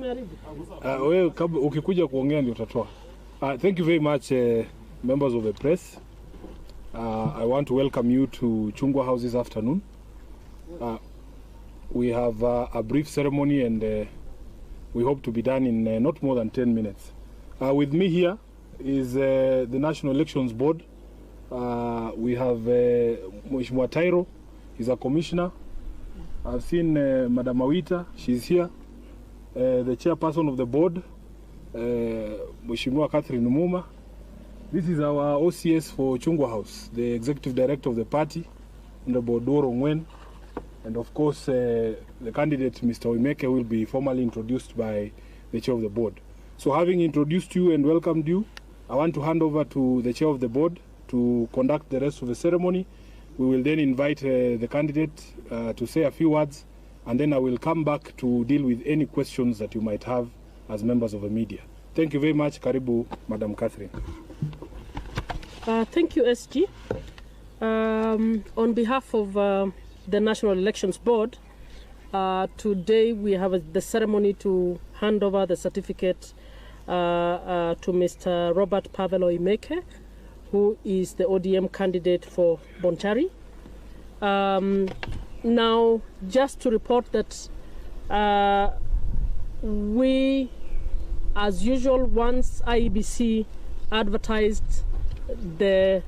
Wewe ukikuja kuongea ndio utatoa. Thank you very much, members of the press. I want to welcome you to Chungwa House this afternoon. We have a brief ceremony and we hope to be done in not more than 10 minutes. With me here is the National Elections Board. We have Mheshimiwa Tairo, he's a commissioner. I've seen Madam Awita, she's here. The chairperson of the board, Mheshimiwa Catherine Muma. This is our OCS for Chungwa House, the executive director of the party, Honorable Doro Ngwen. And of course, the candidate, Mr. Oimeke, will be formally introduced by the chair of the board. So having introduced you and welcomed you, I want to hand over to the chair of the board to conduct the rest of the ceremony. We will then invite the candidate to say a few words, and then I will come back to deal with any questions that you might have as members of the media. Thank you very much. Karibu, Madam Catherine. Thank you, SG. On behalf of the National Elections Board, today we have the ceremony to hand over the certificate to Mr. Robert Pavel Oimeke, who is the ODM candidate for Bonchari. Now, just to report that we, as usual, once IEBC advertised the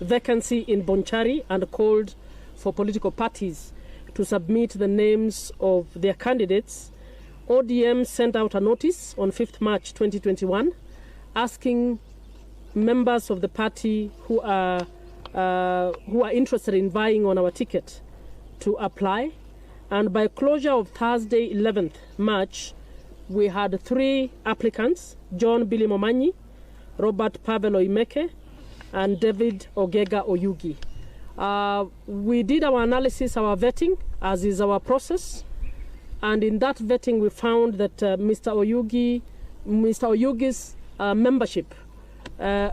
vacancy in Bonchari and called for political parties to submit the names of their candidates, ODM sent out a notice on 5th March 2021 asking members of the party who are interested in vying on our ticket to apply. And by closure of Thursday, 11th March, we had 3 applicants: John Billy Momanyi, Robert Pavel Oimeke, and David Ogega Oyugi. We did our analysis, our vetting, as is our process. And in that vetting, we found that Mr. Oyugi's membership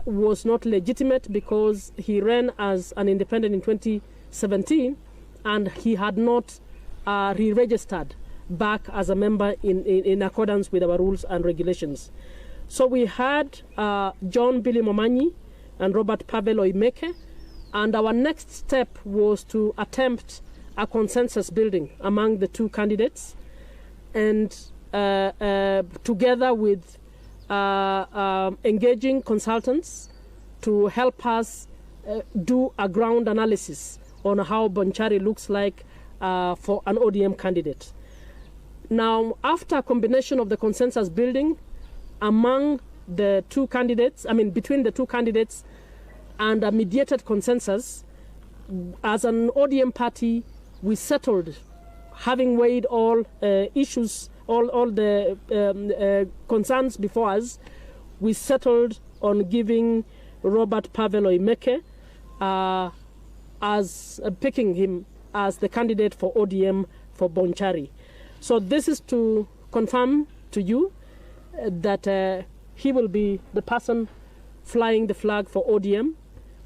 was not legitimate because he ran as an independent in 2017 and he had not re-registered back as a member in accordance with our rules and regulations. So we had John Billy Momanyi and Robert Pavel Oimeke, and our next step was to attempt a consensus building among the 2 candidates, and together with engaging consultants to help us do a ground analysis on how Bonchari looks like for an ODM candidate. Now, after a combination of the consensus building among the 2 candidates, between the 2 candidates, and a mediated consensus, as an ODM party, we settled, having weighed all issues, all the concerns before us, we settled on giving Robert Pavel Oimeke as picking him as the candidate for ODM for Bonchari. So this is to confirm to you that he will be the person flying the flag for ODM,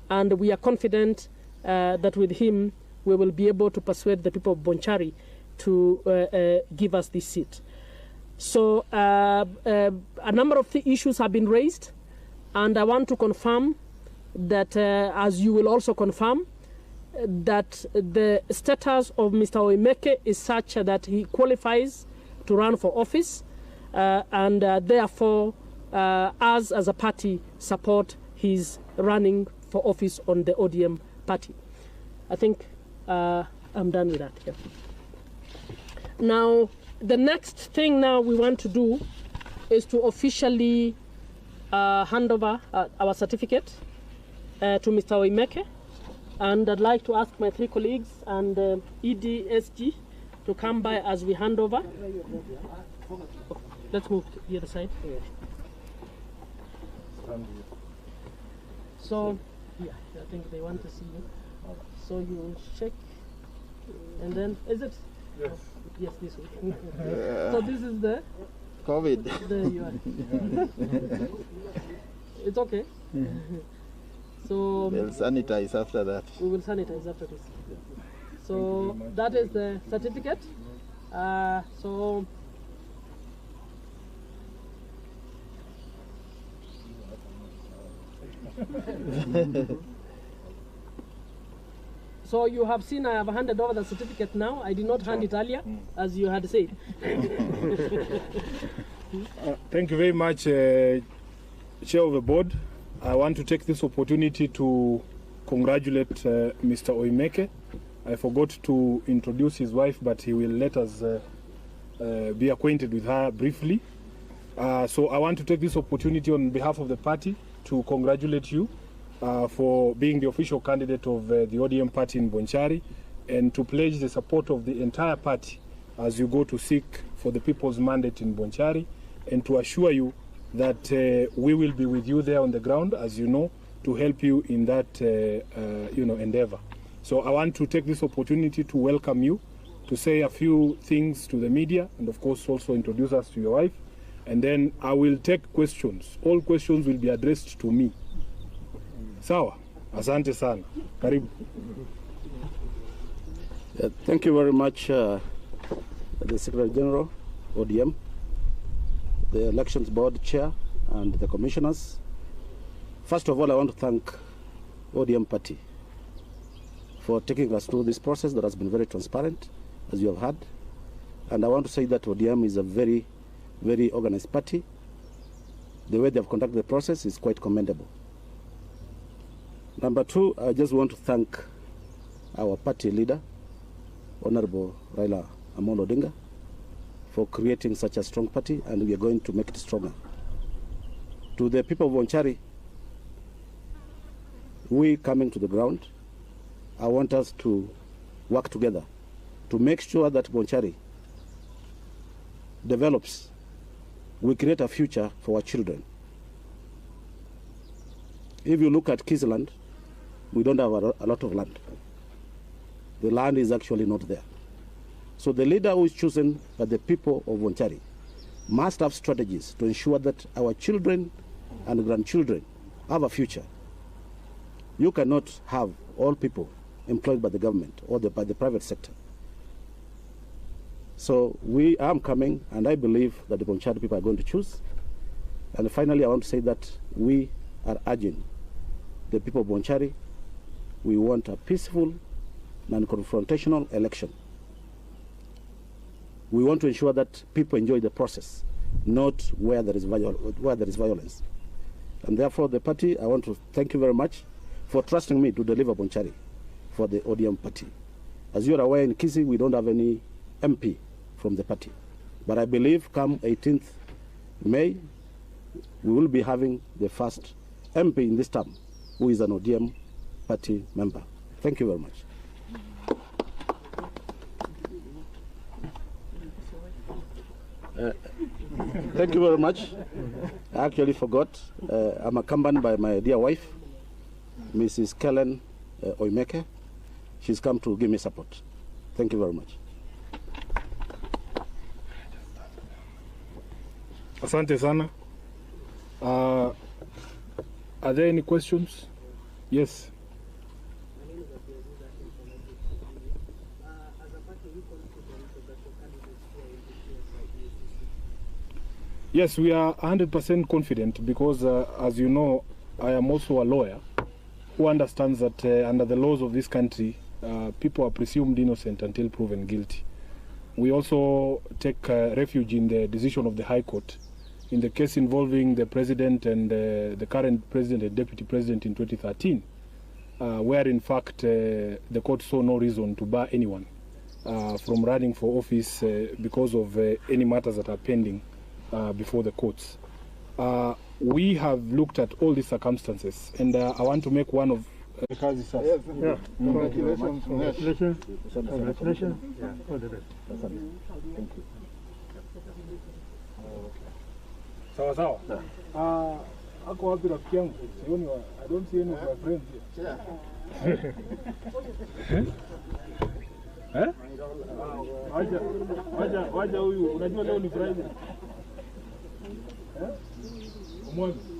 and we are confident that with him we will be able to persuade the people of Bonchari to give us this seat. So a number of the issues have been raised, and I want to confirm that, as you will also confirm, that the status of Mr. Oimeke is such that he qualifies to run for office, and therefore us as a party support his running for office on the ODM party. I think I'm done with that. Yeah. Now, the next thing now we want to do is to officially hand over our certificate to Mr. Oimeke, and I'd like to ask my 3 colleagues and EDSG to come by as we hand over. Let's move to the other side. So, yeah, I think they want to see you. So you check, and then, is it? Yes. Yes, this way. So this is the COVID. There you are. It's okay. So We'll sanitize after that. we will sanitize after this. So that is the certificate. So So you have seen I have handed over the certificate now. I did not hand it earlier, as you had said. Thank you very much, Chair of the Board. I want to take this opportunity to congratulate Mr. Oimeke. I forgot to introduce his wife, but he will let us be acquainted with her briefly. So I want to take this opportunity on behalf of the party to congratulate you for being the official candidate of the ODM party in Bonchari, and to pledge the support of the entire party as you go to seek for the people's mandate in Bonchari, and to assure you that we will be with you there on the ground, as you know, to help you in that endeavor. So I want to take this opportunity to welcome you, to say a few things to the media, and of course also introduce us to your wife, and then I will take questions. All questions will be addressed to me. Sawa, asante sana. Karibu. Thank you very much, the Secretary General, ODM, the Elections Board Chair, and the Commissioners. First of all, I want to thank ODM Party for taking us through this process that has been very transparent, as you have heard. And I want to say that ODM is a very, very organized party. The way they have conducted the process is quite commendable. Number two, I just want to thank our party leader, Honorable Raila Amolo Odinga, for creating such a strong party, and we are going to make it stronger. To the people of Bonchari, we coming to the ground, I want us to work together to make sure that Bonchari develops. We create a future for our children. If you look at Kisland, we don't have a lot of land. The land is actually not there. So the leader who is chosen by the people of Bonchari must have strategies to ensure that our children and grandchildren have a future. You cannot have all people employed by the government or by the private sector. So we are coming, and I believe that the Bonchari people are going to choose. And finally, I want to say that we are urging the people of Bonchari, we want a peaceful, non-confrontational election. We want to ensure that people enjoy the process, not where there is violence. And therefore, the party, I want to thank you very much for trusting me to deliver Bonchari for the ODM party. As you are aware, in Kisii, we don't have any MP from the party. But I believe come 18th May, we will be having the first MP in this term who is an ODM party member. Thank you very much. Thank you very much. I actually forgot. I'm accompanied by my dear wife, Mrs. Kellen Oimeke. She's come to give me support. Thank you very much. Asante sana. Are there any questions? Yes. Yes, we are 100% confident because, as you know, I am also a lawyer who understands that under the laws of this country, people are presumed innocent until proven guilty. We also take refuge in the decision of the High Court in the case involving the President and the current President and Deputy President in 2013, where in fact the court saw no reason to bar anyone from running for office because of any matters that are pending before the courts. We have looked at all these circumstances, and I want to make one of Yes, yeah. Congratulations. Congratulations. Congratulations. Yeah. All the best. Thank you. Sawa sawa. Ako wapi rafiki yangu? Sioni, I don't see any of my friends here. Eh? Waja huyu, unajua leo ni Friday. Eh? Mwanzo.